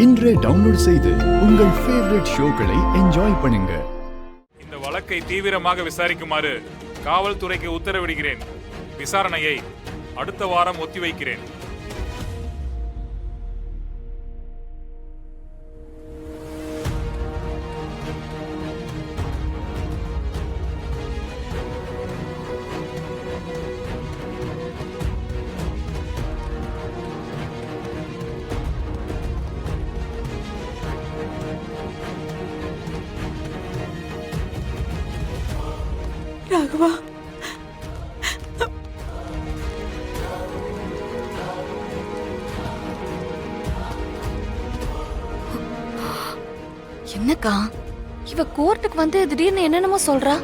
இன்றே டவுன்லோட் செய்து உங்கள் ஃபேவரட் ஷோக்களை என்ஜாய் பண்ணுங்க. இந்த வழக்கை தீவிரமாக விசாரிக்குமாறு காவல்துறைக்கு உத்தரவிடுகிறேன். விசாரணையை அடுத்த வாரம் ஒத்திவைக்கிறேன். ராகவா, என்னக்கா இவ கோர்ட்டுக்கு வந்து திடீர்னு என்னென்னமோ சொல்றா?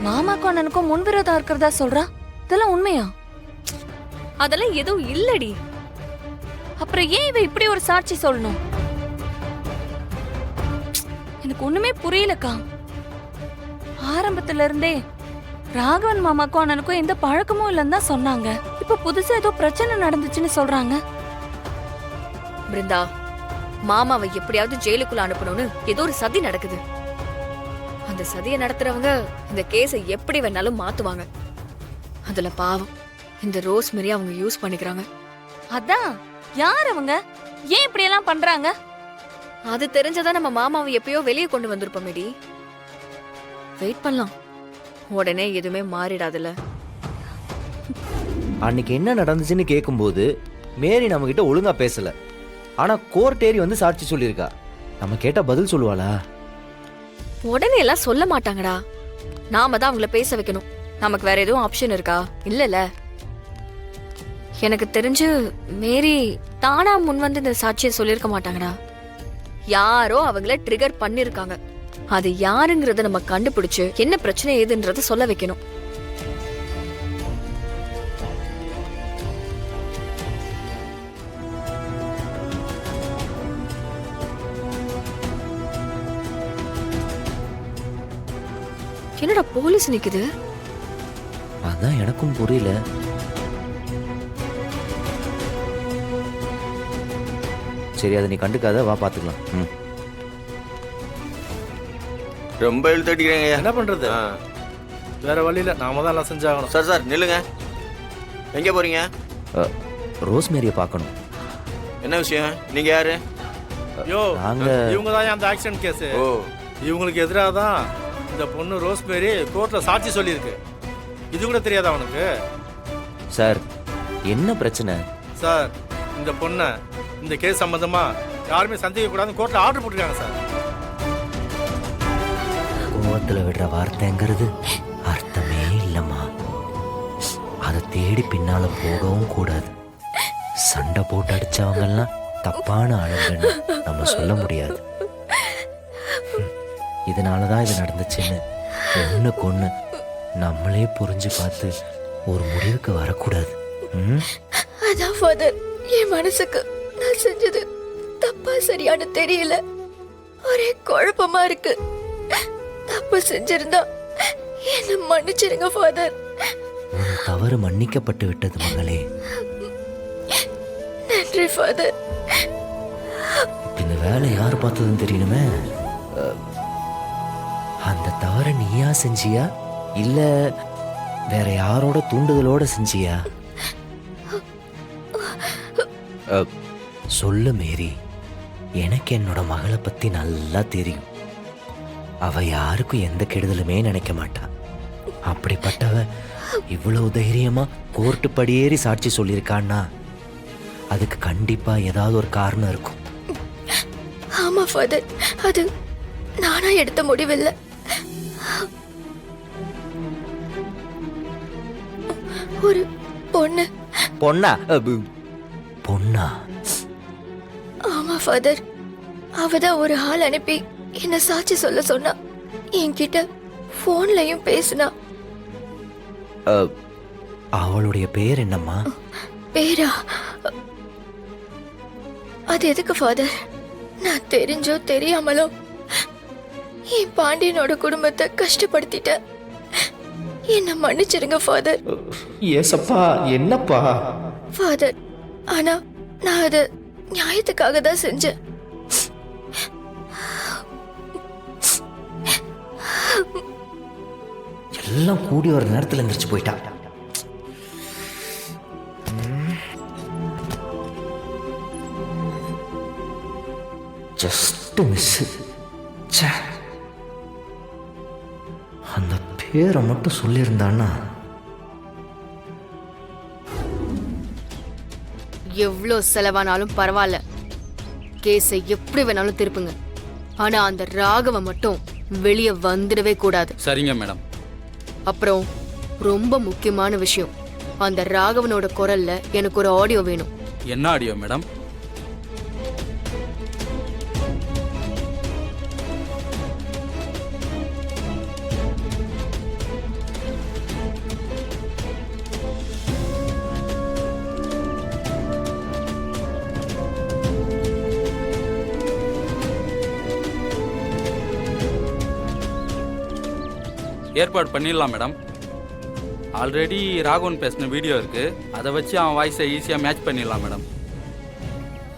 மாமாக்கும் அண்ணனுக்கும் முன்விரோதம் இருக்கிறதா சொல்றா. இதெல்லாம் உண்மையா? அதெல்லாம் எதுவும் இல்லடி. அப்புறம் ஏன் இவ இப்படி ஒரு சாட்சி சொல்லணும்? எனக்கு ஒண்ணுமே புரியலக்கா. ஆரம்பத்துல இருந்தே ராகவன் மாமாக்கும் அண்ணனுக்கும் எந்த பழக்கமும் இல்லைன்னு தான் சொன்னாங்க. இப்ப புதுசா ஏதோ பிரச்சனை நடந்துச்சுன்னு சொல்றாங்க. பிருந்தா, மாமாவை எப்படியாவது ஜெயிலுக்குள்ள அனுப்பணும்னு ஏதோ ஒரு சதி நடக்குது. அந்த சதியை நடத்துறவங்க இந்த கேஸை எப்படி வேணாலும் மாத்துவாங்க. அதுல பாவம் இந்த ரோஸ்மெரி அவங்க யூஸ் பண்ணிக்கிறாங்க. அதான் யார் அவங்க? ஏன் இப்படி எல்லாம் பண்றாங்க? அது தெரிஞ்சதா நம்ம மாமாவை எப்பயோ வெளியே கொண்டு வந்திருப்போமேடி. வெயிட் பண்ணலாம், உடனே எதுவுமே மாறிடாதுல. அன்னைக்கு என்ன நடந்துச்சுன்னு கேட்கும்போது மேரி நம்ம கிட்ட ஒழுங்கா பேசல. ஆனா கோர்ட் ஏறி வந்து சாட்சி சொல்லியிருக்கா. நம்ம கேட்டா பதில் சொல்லுவாளா? உடனே எல்லாம் சொல்ல மாட்டாங்கடா. நாம தான் அவங்கள பேச வைக்கணும். நமக்கு வேற எதுவும் ஆப்ஷன் இருக்கா? இல்லல. எனக்கு தெரிஞ்சு மேரி தானா முன் வந்து இந்த சாட்சியை சொல்லியிருக்க மாட்டாங்கடா. யாரோ அவங்கள ட்ரிகர் பண்ணிருக்காங்க. அது யாருங்கறத நம்ம கண்டுபிடிச்சு என்ன பிரச்சனை ஏதுன்றத சொல்ல வைக்கணும். என்னடா போலீஸ் நிக்குது? அதான் எனக்கும் புரியல. சரி, அதை நீ கண்டுக்காத, வா பாத்துக்கலாம். ரொம்ப இழுத்தடிக்கிறீங்க. என்ன பண்றது? வேற வழியில நாம தான் எல்லாம் செஞ்சாகணும். சார் நில்லுங்க. எங்க போறீங்க? ரோஸ்மேரியை பார்க்கணும். என்ன விஷயம்? நீங்க யாரு? யோ, நாங்க இவங்க தான் அந்த ஆக்சிடென்ட் கேஸ். ஓ, இவங்களுக்கு எதிராக தான் இந்த பொண்ணு ரோஸ்மேரி கோர்ட்ல சாட்சி சொல்லியிருக்கு. இது கூட தெரியாதா அவனுக்கு? சார், என்ன பிரச்சனை? சார், இந்த பொண்ணை இந்த கேஸ் சம்பந்தமா யாருமே சந்தேக கூடாதுன்னு கோர்ட்ல ஆர்டர் போட்டிருக்காங்க சார். கோவத்துல விடுற வார்த்தைங்கிறது அர்த்தமே இல்லம்மா. அதை தேடி பின்னால போகவும் கூடாது. சண்டை போட்டு அடிச்சவங்கெல்லாம் தப்பான ஆளுங்கன்னு நம்ம சொல்ல முடியாது. இதனாலதான் இது நடந்துச்சுன்னு ஒண்ணுக்கு ஒண்ணு நம்மளே புரிஞ்சு பார்த்து ஒரு முடிவுக்கு வரக்கூடாது. அதான் ஃபாதர், என் மனசுக்கு நான் செஞ்சது தப்பா சரியானு தெரியல. ஒரே குழப்பமா இருக்கு. தப்பு செஞ்சிருந்தா என்ன மன்னிச்சிருங்க ஃபாதர். உன் தவறு மன்னிக்கப்பட்டு விட்டது மகளே. நன்றி ஃபாதர். இந்த வேலை யார் பார்த்ததுன்னு தெரியணுமே. அந்த தவறை நீயா செஞ்சியா இல்ல வேற யாரோட தூண்டுதலோட செஞ்சியா? சொல்லு மேரி. எனக்கு என்னோட மகளை பத்தி நல்லா தெரியும். அவ யாருக்கும் எந்த கெடுதலுமே நினைக்க மாட்டா. அப்படிப்பட்டவ இவ்வளவு தைரியமா கோர்ட்டு படியேறி சாட்சி சொல்லியிருக்கான்னா அதுக்கு கண்டிப்பா ஏதாவது ஒரு காரணம் இருக்கும். ஆமா ஃபாதர், அது நானா எடுத்த முடிவில்லை. ஒரு பொண்ணு. பொண்ணா? பொண்ணா? ஆமா ஃபாதர், அவதான் ஒரு ஆள் அனுப்பி என்ன சாட்சி சொல்ல சொன்னா. என்கிட்ட போன்லயும் பேசினா. அவளுடைய பேர் என்னம்மா? பேரா? அது எதுக்கு ஃபாதர்? நான் தெரிஞ்சோ தெரியாமலோ என் பாண்டியனோட குடும்பத்தை கஷ்டப்படுத்திட்ட. என்ன மன்னிச்சிருங்க ஃபாதர். ஏசப்பா, என்னப்பா? ஃபாதர், ஆனா நான் அதை நியாயத்துக்காக தான் செஞ்சேன். எல்லாம் கூடி ஒரு நேரத்தில் எந்திரிச்சு போயிட்டா. Just miss. அந்த பேரை மட்டும் சொல்லியிருந்தான்னா. எவ்வளோ செலவானாலும் பரவாயில்ல, கேஸை எப்படி வேணாலும் திருப்புங்க. ஆனா அந்த ராகவ மட்டும் வெளியே வந்துடவே கூடாது. சரிங்க மேடம். அப்புறம் ரொம்ப முக்கியமான விஷயம், அந்த ராகவனோட குரல்ல எனக்கு ஒரு ஆடியோ வேணும். என்ன ஆடியோ மேடம்? ஏற்பாடு பண்ணிடலாம் மேடம். ஆல்ரெடி ராகவன் பேசின வீடியோ இருக்கு, அதை வச்சு அவன் வாய்ஸை ஈஸியாக மேட்ச் பண்ணிடலாம் மேடம்.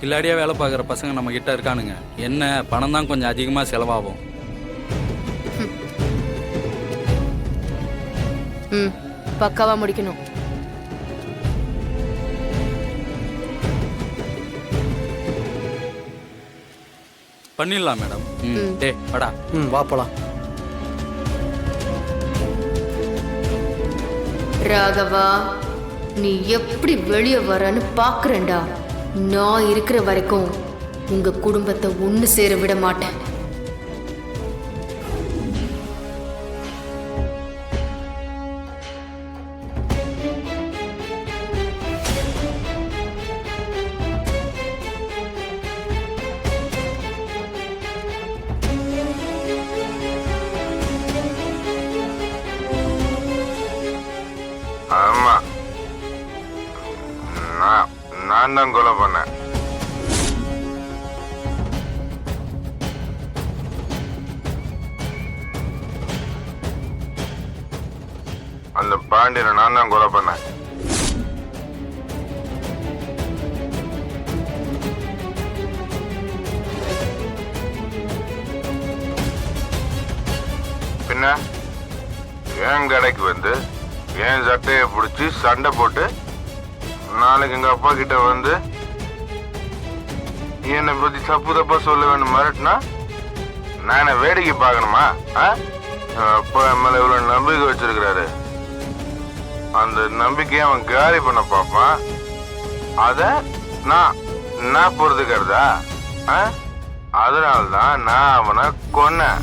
கில்லாடியாக வேலை பார்க்குற பசங்க நம்ம கிட்ட இருக்கானுங்க. என்ன பணம் தான் கொஞ்சம் அதிகமாக செலவாகும். பக்காவா முடிக்கணும். பண்ணிடலாம் மேடம். டே படா. வா போலாம். ராகவா, நீ எப்படி வெளியே வரன்னு பாக்குறேன்டா. நான் இருக்கிற வரைக்கும் உங்க குடும்பத்தை ஒண்ணு சேர விட மாட்டேன். ஆமா, நான் தான் கொலை பண்ணேன். அந்த பாண்டியனை நான் தான் கொலை பண்ணேன். பின்ன என் கடைக்கு வந்து என் சட்டையை பிடிச்சி சண்டை போட்டு நாளைக்கு எங்க அப்பா கிட்ட வந்து என்னை பத்தி தப்பு தப்பா சொல்ல வேணும் மிரட்டினா நான் என்ன வேடிக்கை பார்க்கணுமா? அப்பா என் மேல இவ்வளவு நம்பிக்கை வச்சிருக்கிறாரு. அந்த நம்பிக்கையை அவன் காலி பண்ண பார்ப்பான். அத நான் பொறுத்துக்கிறதா? அதனால்தான் நான் அவனை கொன்னேன்.